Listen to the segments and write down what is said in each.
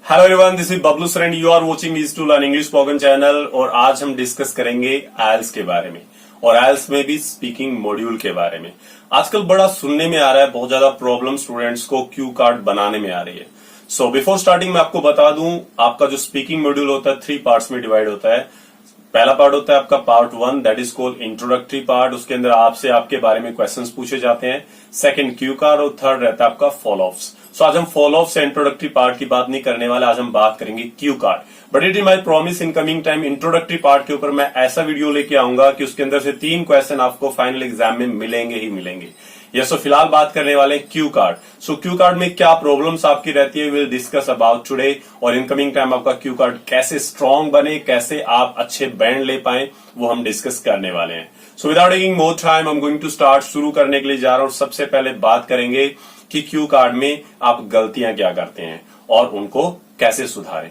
Hello everyone, this is Bablu sir and you are watching is to learn English spoken channel. और आज हम discuss करेंगे आइल्स के बारे में और आइल्स में भी स्पीकिंग मॉड्यूल के बारे में। आजकल बड़ा सुनने में आ रहा है, बहुत ज्यादा प्रॉब्लम स्टूडेंट्स को क्यू कार्ड बनाने में आ रही है। सो बिफोर स्टार्टिंग मैं आपको बता दूं, आपका जो स्पीकिंग मॉड्यूल होता है 3 पार्ट्स में डिवाइड होता है। पहला पार्ट होता है आपका part 1, that is called introductory part. उसके अंदर आपसे आपके बारे में क्वेश्चंस पूछे जाते हैं। सेकंड क्यू कार्ड और थर्ड रहता है आपका फॉलो ऑफ्स। सो आज हम फॉलो ऑफ से इंट्रोडक्टरी पार्ट की बात नहीं करने वाले, आज हम बात करेंगे Q card. But it is my promise in coming time, introductory part के ऊपर मैं ऐसा वीडियो लेके आऊंगा कि उसके अंदर से 3 क्वेश्चन आपको फाइनल एग्जाम में मिलेंगे ही मिलेंगे। सो फिलहाल बात करने वाले क्यू कार्ड। सो क्यू कार्ड में क्या प्रॉब्लम्स आपकी रहती है, विल डिस्कस अबाउट टुडे। और इनकमिंग टाइम आपका क्यू कार्ड कैसे स्ट्रांग बने, कैसे आप अच्छे बैंड ले पाए, वो हम डिस्कस करने वाले हैं। So without taking more time, I am going to start. शुरू करने के लिए जा रहा हूं और सबसे पहले बात करेंगे कि क्यू कार्ड में आप गलतियां क्या करते हैं और उनको कैसे सुधारें।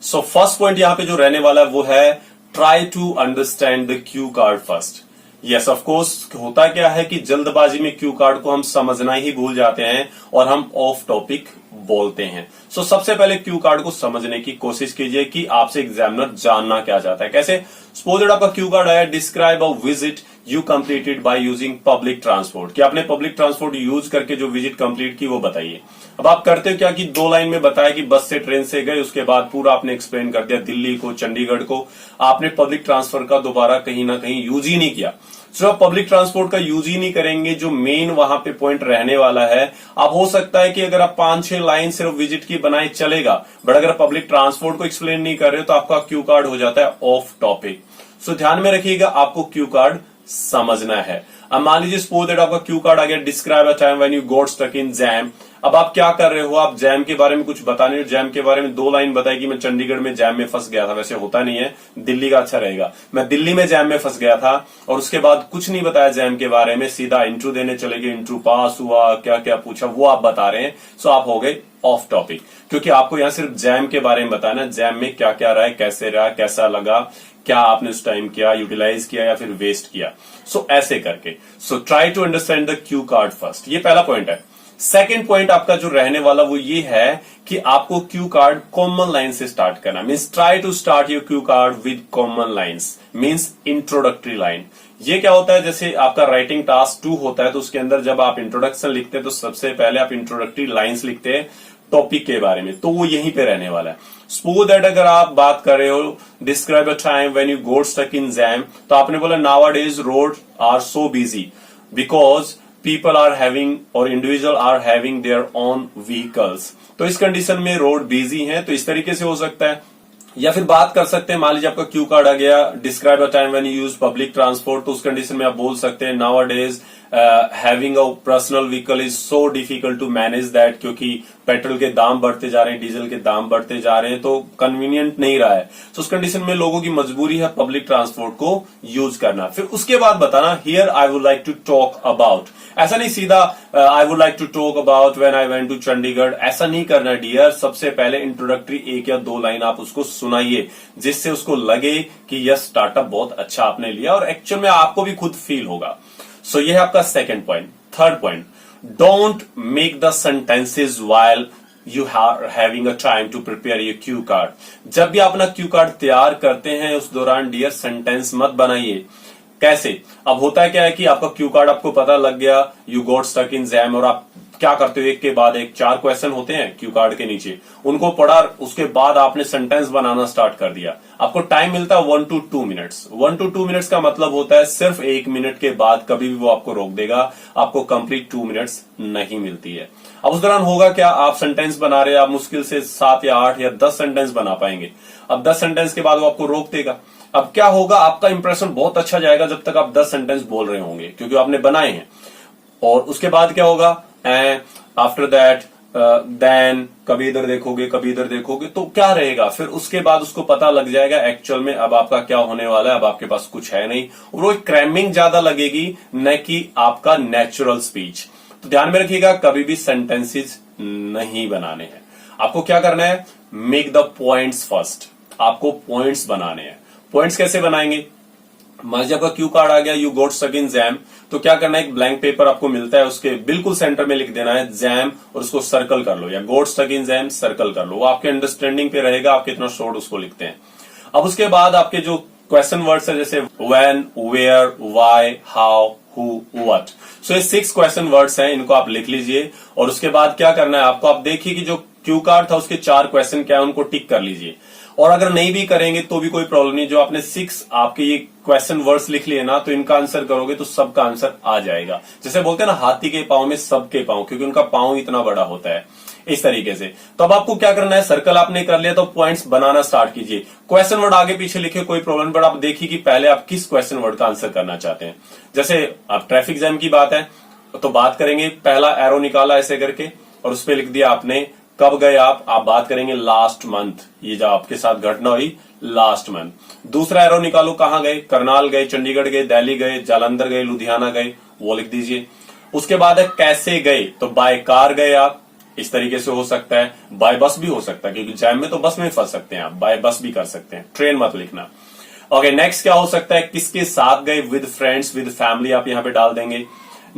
सो फर्स्ट पॉइंट यहां पे जो रहने वाला है वो है try to understand the cue card first. Yes of course, होता क्या है कि जल्दबाजी में क्यू कार्ड को हम समझना ही भूल जाते हैं और हम ऑफ टॉपिक बोलते हैं। सो सबसे पहले क्यू कार्ड को समझने की कोशिश कीजिए कि आपसे एग्जामिनर जानना क्या चाहता है। कैसे? सपोज दैट आपका क्यू कार्ड है, describe a visit you completed by using public transport, कि आपने पब्लिक ट्रांसपोर्ट यूज करके जो विजिट कंप्लीट की वो बताइए। अब आप करते हो क्या कि 2 लाइन में बताया कि बस से ट्रेन से गए, उसके बाद पूरा आपने एक्सप्लेन कर दिया दिल्ली को, चंडीगढ़ को। आपने पब्लिक ट्रांसफर का दोबारा कहीं ना कहीं यूज ही नहीं किया। सिर्फ आप पब्लिक ट्रांसपोर्ट का यूज ही नहीं करेंगे, जो मेन वहां पे पॉइंट रहने वाला है। आप हो सकता है कि अगर आप 5-6 लाइन सिर्फ विजिट की बनाए चलेगा, बट अगर पब्लिक ट्रांसपोर्ट को एक्सप्लेन नहीं कर रहे हो तो आपका क्यू कार्ड हो जाता है ऑफ टॉपिक। सो ध्यान में रखिएगा, आपको क्यू कार्ड समझना है। अब मान लीजिए सपोज दैट आपका क्यू कार्ड आ गया, describe a time when you got stuck in jam. अब आप क्या कर रहे हो, आप जैम के बारे में कुछ बता नहीं, जैम के बारे में 2 लाइन बताई कि मैं चंडीगढ़ में जैम में फंस गया था। वैसे होता नहीं है, दिल्ली का अच्छा रहेगा। मैं दिल्ली में जैम में फंस गया था, और उसके बाद कुछ नहीं बताया जैम के बारे में, सीधा इंट्रो देने चले गए। इंट्रो पास हुआ, क्या क्या पूछा वो आप बता रहे हैं। सो आप हो गए ऑफ टॉपिक, क्योंकि आपको यहाँ सिर्फ जैम के बारे में बताना, जैम में क्या क्या रहा है, कैसे रहा, कैसा लगा, क्या आपने उस टाइम किया, यूटिलाइज किया या फिर वेस्ट किया। सो ऐसे करके so try to understand the cue card first. ये पहला पॉइंट है। सेकेंड पॉइंट आपका जो रहने वाला वो ये है कि आपको क्यू कार्ड कॉमन लाइन से स्टार्ट करना। Means try to start your cue card with common lines, means introductory line. ये क्या होता है, जैसे आपका राइटिंग टास्क 2 होता है तो उसके अंदर जब आप इंट्रोडक्शन लिखते हैं तो सबसे पहले आप इंट्रोडक्टरी लाइन्स लिखते हैं टॉपिक के बारे में, तो वो यहीं पे रहने वाला है। सपोज दैट अगर आप बात कर रहे हो describe a time when you got stuck in jam, तो आपने बोला nowadays road are so busy because people are having और individual are having their own vehicles. तो इस कंडीशन में रोड बिजी है, तो इस तरीके से हो सकता है। या फिर बात कर सकते हैं, मान लीजिए आपका क्यू कार्ड आ गया, describe a time when you use public transport, तो उस कंडीशन में आप बोल सकते हैं nowadays having a personal vehicle is so difficult to manage that, क्योंकि पेट्रोल के दाम बढ़ते जा रहे हैं, डीजल के दाम बढ़ते जा रहे हैं, तो कन्वीनियंट नहीं रहा है। तो उस कंडीशन में लोगों की मजबूरी है पब्लिक ट्रांसपोर्ट को यूज करना। फिर उसके बाद बताना here I would like to talk about. ऐसा नहीं सीधा I would like to talk about when I went to Chandigarh, ऐसा नहीं करना डियर। सबसे पहले इंट्रोडक्टरी 1 या 2 लाइन आप उसको सुनाइए, जिससे उसको लगे कि यह स्टार्टअप बहुत अच्छा आपने लिया और एक्चुअल में आपको भी खुद फील होगा। सो ये है आपका second point. Third point, don't make the sentences while you are having a time to prepare your cue card. जब भी आप अपना क्यू कार्ड तैयार करते हैं उस दौरान डियर सेंटेंस मत बनाइए। कैसे? अब होता है क्या है कि आपका क्यू कार्ड आपको पता लग गया, you got stuck in jam, और आप क्या करते हो, एक के बाद एक 4 क्वेश्चन होते हैं क्यू कार्ड के नीचे, उनको पढ़ा, उसके बाद आपने सेंटेंस बनाना स्टार्ट कर दिया। आपको टाइम मिलता है 1 to 2 मिनट्स। 1 to 2 मिनट्स का मतलब होता है सिर्फ 1 मिनट के बाद कभी भी वो आपको रोक देगा, आपको कंप्लीट 2 मिनट्स नहीं मिलती है। अब उस दौरान होगा क्या, आप सेंटेंस बना रहे हैं, आप मुश्किल से 7 या 8 या 10 सेंटेंस बना पाएंगे। अब 10 सेंटेंस के बाद वो आपको रोक देगा। अब क्या होगा, आपका इंप्रेशन बहुत अच्छा जाएगा जब तक आप 10 सेंटेंस बोल रहे होंगे, क्योंकि आपने बनाए हैं। और उसके बाद क्या होगा, आफ्टर दैट देन, कभी इधर देखोगे कभी इधर देखोगे, तो क्या रहेगा, फिर उसके बाद उसको पता लग जाएगा एक्चुअल में अब आपका क्या होने वाला है। अब आपके पास कुछ है नहीं, और वो क्रैमिंग ज्यादा लगेगी, न कि आपका नेचुरल स्पीच। तो ध्यान में रखिएगा, कभी भी सेंटेंसेस नहीं बनाने हैं। आपको क्या करना है, मेक द पॉइंट्स फर्स्ट। आपको पॉइंट्स बनाने हैं। पॉइंट्स कैसे बनाएंगे, मान लीजिए आपका क्यू कार्ड आ गया, you got stuck in jam, तो क्या करना है, एक ब्लैंक पेपर आपको मिलता है, उसके बिल्कुल सेंटर में लिख देना है जैम और उसको सर्कल कर लो, या गोट स्टक इन जैम सर्कल कर लो। वो आपके अंडरस्टैंडिंग पे रहेगा आप कितना शॉर्ट उसको लिखते हैं। अब उसके बाद आपके जो क्वेश्चन वर्ड्स है जैसे when, where, why, how, who, what, so ये 6 क्वेश्चन वर्ड्स हैं, इनको आप लिख लीजिए। और उसके बाद क्या करना है आपको, आप देखिए कि जो क्यू कार्ड था उसके 4 क्वेश्चन क्या है, उनको टिक कर लीजिए। और अगर नहीं भी करेंगे तो भी कोई प्रॉब्लम नहीं, जो आपने 6 आपके ये क्वेश्चन वर्ड्स लिख लिए ना, तो इनका आंसर करोगे तो सबका आंसर आ जाएगा। जैसे बोलते हैं ना, हाथी के पांव में सबके पांव, क्योंकि उनका पांव इतना बड़ा होता है, इस तरीके से। तो अब आपको क्या करना है, सर्कल आपने कर लिया तो पॉइंट्स बनाना स्टार्ट कीजिए। क्वेश्चन वर्ड आगे पीछे लिखे कोई प्रॉब्लम, बट आप देखिए कि पहले आप किस क्वेश्चन वर्ड का आंसर करना चाहते हैं। जैसे अब ट्रैफिक जैम की बात है तो बात करेंगे, पहला एरो निकाला ऐसे करके और उस पर लिख दिया आपने कब गए आप बात करेंगे लास्ट मंथ, ये जो आपके साथ घटना हुई लास्ट मंथ। दूसरा एरो निकालो, कहां गए, करनाल गए, चंडीगढ़ गए, दिल्ली गए, जालंधर गए, लुधियाना गए, वो लिख दीजिए। उसके बाद है कैसे गए, तो बाय कार गए आप, इस तरीके से हो सकता है, बाय बस भी हो सकता है, क्योंकि जैम में तो बस में फंस सकते हैं आप, बाय बस भी कर सकते हैं, ट्रेन मत लिखना। ओके, नेक्स्ट क्या हो सकता है, किसके साथ गए, विद फ्रेंड्स, विद फैमिली आप यहां पे डाल देंगे।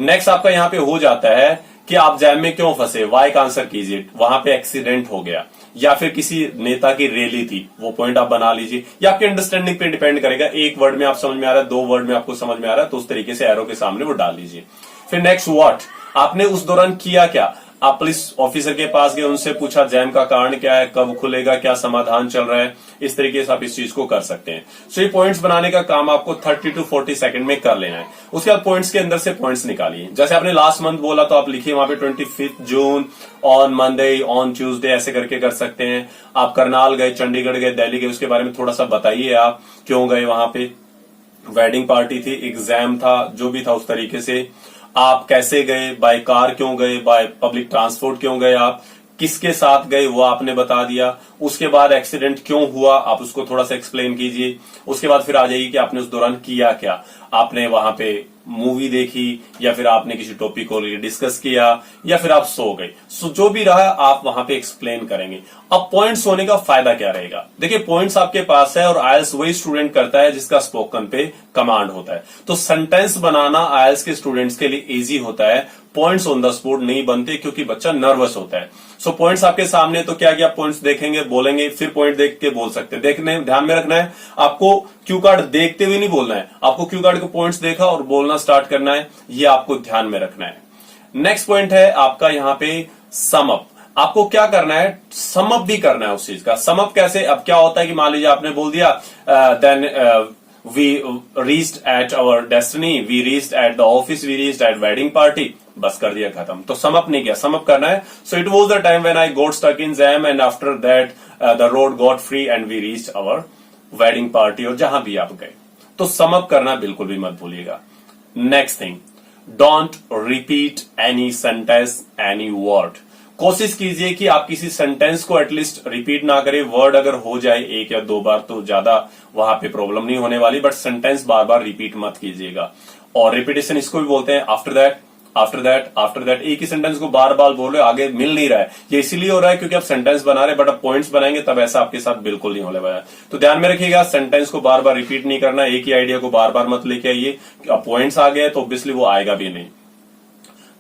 नेक्स्ट आपका यहां पे हो जाता है कि आप जैम में क्यों फंसे, वाई का आंसर कीजिए, वहां पे एक्सीडेंट हो गया या फिर किसी नेता की रैली थी, वो पॉइंट आप बना लीजिए। या आपके अंडरस्टैंडिंग पे डिपेंड करेगा, एक वर्ड में आप समझ में आ रहा है, 2 वर्ड में आपको समझ में आ रहा है, तो उस तरीके से एरो के सामने वो डाल लीजिए। फिर नेक्स्ट व्हाट, आपने उस दौरान किया क्या, आप पुलिस ऑफिसर के पास गए, उनसे पूछा जैम का कारण क्या है, कब खुलेगा, क्या समाधान चल रहा है, इस तरीके से आप इस चीज को कर सकते हैं। सो ये पॉइंट्स बनाने का काम आपको 30 to 40 सेकंड में कर लेना है। उसके बाद पॉइंट्स के अंदर से पॉइंट्स निकालिए। जैसे आपने लास्ट मंथ बोला तो आप लिखिए वहां पे 25 जून, ऑन मंडे, ऑन ट्यूसडे, ऐसे करके कर सकते हैं। आप करनाल गए, चंडीगढ़ गए, दिल्ली गए, उसके बारे में थोड़ा सा बताइए, आप क्यों गए वहां पे, वेडिंग पार्टी थी, एग्जाम था, जो भी था उस तरीके से। आप कैसे गए, बाय कार क्यों गए, बाय पब्लिक ट्रांसपोर्ट क्यों गए, आप किसके साथ गए वो आपने बता दिया। उसके बाद एक्सीडेंट क्यों हुआ आप उसको थोड़ा सा एक्सप्लेन कीजिए। उसके बाद फिर आ जाइए कि आपने उस दौरान किया क्या, आपने वहां पे मूवी देखी या फिर आपने किसी टॉपिक को डिस्कस किया या फिर आप सो गए। सो जो भी रहा आप वहां पे एक्सप्लेन करेंगे। अब पॉइंट्स होने का फायदा क्या रहेगा, देखिए पॉइंट्स आपके पास है और आयल्स वही स्टूडेंट करता है जिसका स्पोकन पे कमांड होता है। तो सेंटेंस बनाना आयल्स के स्टूडेंट्स के लिए इजी होता है, पॉइंट्स ऑन द स्पॉट नहीं बनते क्योंकि बच्चा नर्वस होता है। सो पॉइंट्स आपके सामने, तो क्या किया, पॉइंट्स देखेंगे, बोलेंगे, फिर पॉइंट देख के बोल सकते हैं। देखने ध्यान में रखना है, आपको क्यू कार्ड देखते हुए नहीं बोलना है, आपको क्यू कार्ड के पॉइंट्स देखा और बोलना स्टार्ट करना है, ये आपको ध्यान में रखना है। नेक्स्ट पॉइंट है आपका यहाँ पे सम अप। आपको क्या करना है, सम अप भी करना है उस चीज का। सम अप कैसे, अब क्या होता है कि मान लीजिए आपने बोल दिया then we reached at our destiny, we reached at the office, we reached at wedding party, बस कर दिया खत्म। तो सम अप नहीं किया, सम अप करना है। So it was the time when I got stuck in jam and after that the road got free and we reached our wedding party, और जहां भी आप गए। तो सम अप करना बिल्कुल भी मत भूलिएगा। Next thing, don't repeat any sentence, any word. कोशिश कीजिए कि आप किसी सेंटेंस को एटलीस्ट रिपीट ना करें। वर्ड अगर हो जाए 1 या 2 बार तो ज्यादा वहां पे प्रॉब्लम नहीं होने वाली, but sentence bar bar repeat मत कीजिएगा। और रिपीटेशन इसको भी बोलते हैं, after that, after that, after that. एक ही सेंटेंस को बार बार बोल रहे हो, आगे मिल नहीं रहा है। ये इसीलिए हो रहा है क्योंकि आप सेंटेंस बना रहे हैं, बट आप पॉइंट्स बनाएंगे तब ऐसा आपके साथ बिल्कुल नहीं होने वाला है। तो ध्यान में रखिएगा, सेंटेंस को बार बार रिपीट नहीं करना, एक ही आइडिया को बार बार मत लेके आइए। अब पॉइंट्स आ गए तो ऑब्वियसली वो आएगा भी नहीं।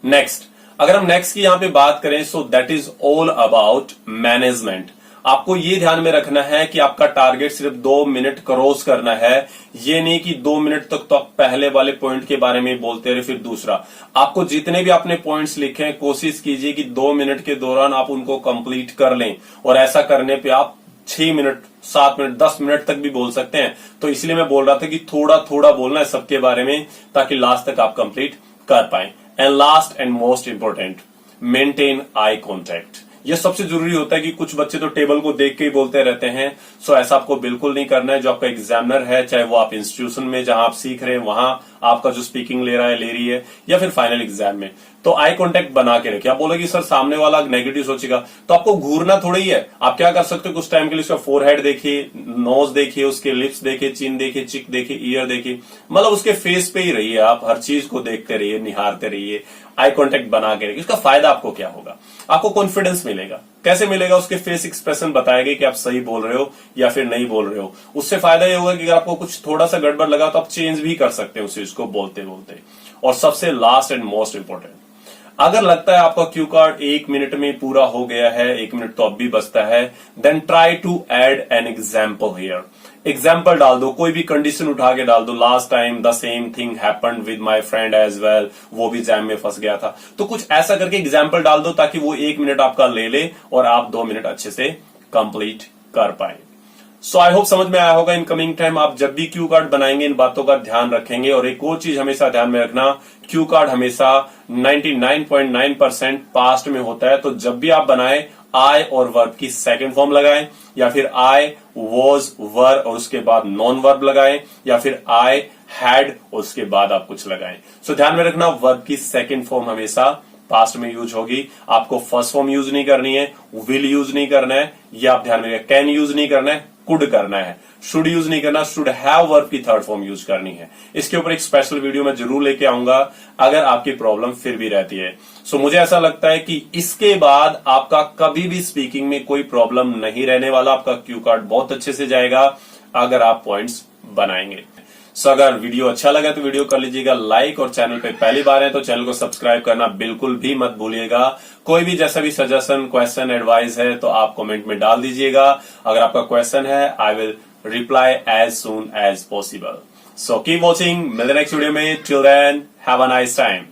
नेक्स्ट, अगर हम नेक्स्ट की यहां पे बात करें, so that is all about management. आपको ये ध्यान में रखना है कि आपका टारगेट सिर्फ 2 मिनट क्रॉस करना है। ये नहीं कि 2 मिनट तक तो आप पहले वाले पॉइंट के बारे में बोलते रहे, फिर दूसरा। आपको जितने भी आपने पॉइंट्स लिखे हैं, कोशिश कीजिए कि 2 मिनट के दौरान आप उनको कंप्लीट कर लें। और ऐसा करने पे आप 6 मिनट, 7 मिनट, 10 मिनट तक भी बोल सकते हैं। तो इसलिए मैं बोल रहा था कि थोड़ा थोड़ा बोलना है सबके बारे में, ताकि लास्ट तक आप कंप्लीट कर पाए। And last and most important, maintain eye contact. ये सबसे जरूरी होता है कि कुछ बच्चे तो टेबल को देख के ही बोलते रहते हैं। सो ऐसा आपको बिल्कुल नहीं करना है। जो आपका एग्जामिनर है, चाहे वो आप इंस्टीट्यूशन में जहां आप सीख रहे हैं वहां आपका जो स्पीकिंग ले रहा है, ले रही है, या फिर फाइनल एग्जाम में, तो आई कांटेक्ट बना के रखिए। आप बोलोगे सर सामने वाला नेगेटिव सोचेगा, तो आपको घूरना थोड़ा ही है। आप क्या कर सकते हो, कुछ टाइम के लिए उसका फोरहेड देखिए, नोज देखिए, उसके लिप्स देखिए, चिन देखिए, चिक देखिए, ईयर देखिए, मतलब उसके फेस पे ही रहिए। आप हर चीज को देखते रहिए, निहारते रहिए। आई कांटेक्ट बना के रखिए। उसका फायदा आपको क्या होगा? आपको कॉन्फिडेंस मिलेगा। कैसे मिलेगा? उसके फेस एक्सप्रेशन बताएंगे कि आप सही बोल रहे हो या फिर नहीं बोल रहे हो। उससे फायदा ये होगा कि अगर आपको कुछ थोड़ा सा गड़बड़ लगा तो आप चेंज भी कर सकते हैं उस चीज को बोलते बोलते। और सबसे लास्ट एंड मोस्ट इंपॉर्टेंट, अगर लगता है आपका क्यू कार्ड 1 मिनट में पूरा हो गया है, 1 मिनट तो अब भी बचता है, then try to add an example here. Example डाल दो, कोई भी कंडीशन उठा के डाल दो। Last time the same thing happened with my friend as well, वो भी जैम में फंस गया था। तो कुछ ऐसा करके एग्जाम्पल डाल दो ताकि वो 1 मिनट आपका ले ले और आप 2 मिनट अच्छे से कंप्लीट कर पाए। सो आई होप समझ में आया होगा। इन कमिंग टाइम आप जब भी क्यू कार्ड बनाएंगे इन बातों का ध्यान रखेंगे। और एक और चीज हमेशा ध्यान में रखना, क्यू कार्ड हमेशा 99.9% पास्ट में होता है। तो जब भी आप बनाएं, आई और वर्ब की सेकंड फॉर्म लगाएं, या फिर आई वॉज वर और उसके बाद नॉन वर्ब लगाएं, या फिर आई हैड और उसके बाद आप कुछ लगाएं। सो ध्यान में रखना, वर्ब की सेकंड फॉर्म हमेशा पास्ट में यूज होगी। आपको फर्स्ट फॉर्म यूज नहीं करनी है, विल यूज नहीं करना है, या आप ध्यान में रखिए, कैन यूज नहीं करना है, कुड करना है, शुड यूज नहीं करना, शुड हैव वर्ब की थर्ड फॉर्म यूज करनी है। इसके ऊपर एक स्पेशल वीडियो मैं जरूर लेके आऊंगा अगर आपकी प्रॉब्लम फिर भी रहती है। सो मुझे ऐसा लगता है कि इसके बाद आपका कभी भी स्पीकिंग में कोई प्रॉब्लम नहीं रहने वाला। आपका क्यू कार्ड बहुत अच्छे से जाएगा अगर आप पॉइंट्स बनाएंगे। सो अगर वीडियो अच्छा लगा तो वीडियो कर लीजिएगा लाइक, और चैनल पे पहली बार है तो चैनल को सब्सक्राइब करना बिल्कुल भी मत भूलिएगा। कोई भी जैसा भी सजेशन, क्वेश्चन, एडवाइस है तो आप कमेंट में डाल दीजिएगा। अगर आपका क्वेश्चन है, I will reply as soon as possible. So keep watching, मिलते नेक्स्ट वीडियो में। Till then have a nice time.